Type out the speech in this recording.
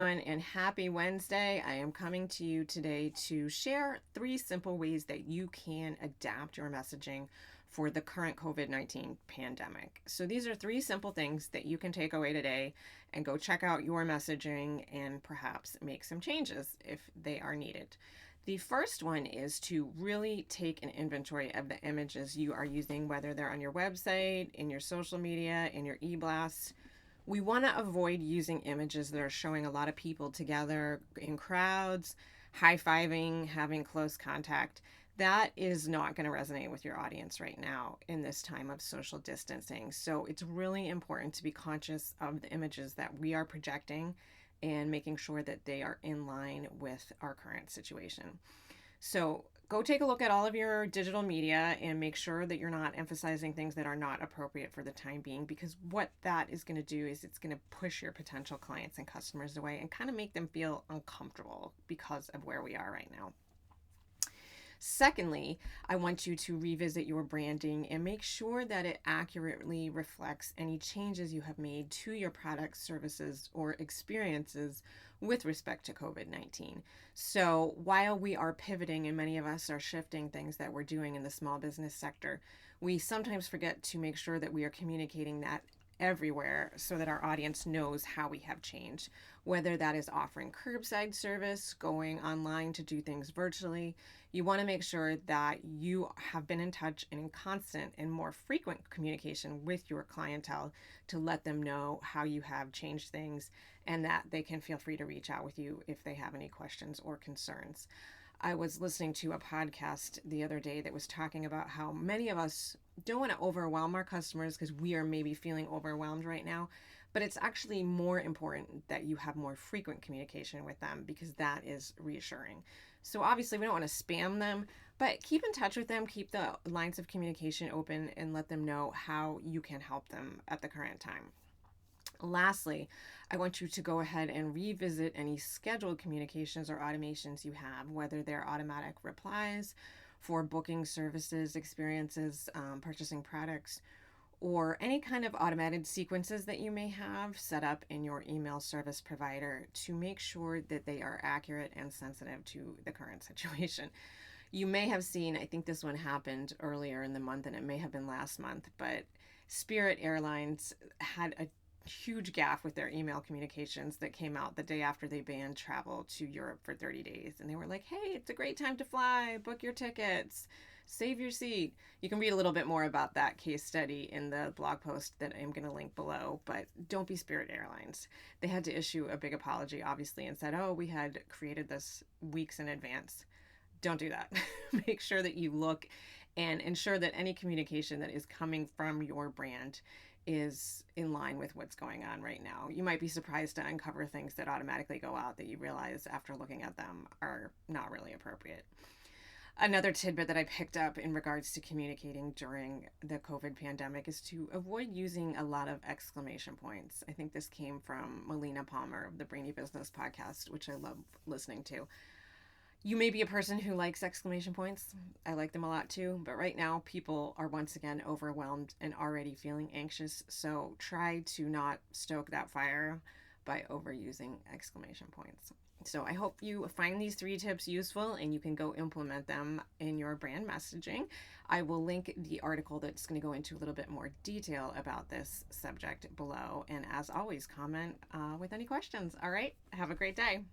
And happy Wednesday. I am coming to you today to share 3 simple ways that you can adapt your messaging for the current COVID-19 pandemic. So, these are 3 simple things that you can take away today and go check out your messaging and perhaps make some changes if they are needed. The first one is to really take an inventory of the images you are using, whether they're on your website, in your social media, in your e blasts. We want to avoid using images that are showing a lot of people together in crowds, high fiving, having close contact. That is not going to resonate with your audience right now in this time of social distancing. So it's really important to be conscious of the images that we are projecting and making sure that they are in line with our current situation. So go take a look at all of your digital media and make sure that you're not emphasizing things that are not appropriate for the time being, because what that is going to do is it's going to push your potential clients and customers away and kind of make them feel uncomfortable because of where we are right now. Secondly, I want you to revisit your branding and make sure that it accurately reflects any changes you have made to your products, services, or experiences with respect to COVID-19. So, while we are pivoting and many of us are shifting things that we're doing in the small business sector, we sometimes forget to make sure that we are communicating that everywhere so that our audience knows how we have changed, whether that is offering curbside service, going online to do things virtually. You want to make sure that you have been in touch and in constant and more frequent communication with your clientele to let them know how you have changed things and that they can feel free to reach out with you if they have any questions or concerns. I was listening to a podcast the other day that was talking about how many of us don't want to overwhelm our customers because we are maybe feeling overwhelmed right now. But it's actually more important that you have more frequent communication with them because that is reassuring. So, obviously, we don't want to spam them, but keep in touch with them, keep the lines of communication open, and let them know how you can help them at the current time. Lastly, I want you to go ahead and revisit any scheduled communications or automations you have, whether they're automatic replies for booking services, experiences, purchasing products, or any kind of automated sequences that you may have set up in your email service provider to make sure that they are accurate and sensitive to the current situation. You may have seen, I think this one happened earlier in the month and it may have been last month, but Spirit Airlines had a huge gaffe with their email communications that came out the day after they banned travel to Europe for 30 days. And they were like, hey, it's a great time to fly, book your tickets, save your seat. You can read a little bit more about that case study in the blog post that I'm going to link below, but don't be Spirit Airlines. They had to issue a big apology, obviously, and said, oh, we had created this weeks in advance. Don't do that. Make sure that you look and ensure that any communication that is coming from your brand is in line with what's going on right now. You might be surprised to uncover things that automatically go out that you realize after looking at them are not really appropriate. Another tidbit that I picked up in regards to communicating during the COVID pandemic is to avoid using a lot of exclamation points. I think this came from Melina Palmer of the Brainy Business podcast, which I love listening to. You may be a person who likes exclamation points. I like them a lot too, but right now people are once again overwhelmed and already feeling anxious. So try to not stoke that fire by overusing exclamation points. So I hope you find these 3 tips useful and you can go implement them in your brand messaging. I will link the article that's going to go into a little bit more detail about this subject below. And as always, comment with any questions. All right, have a great day.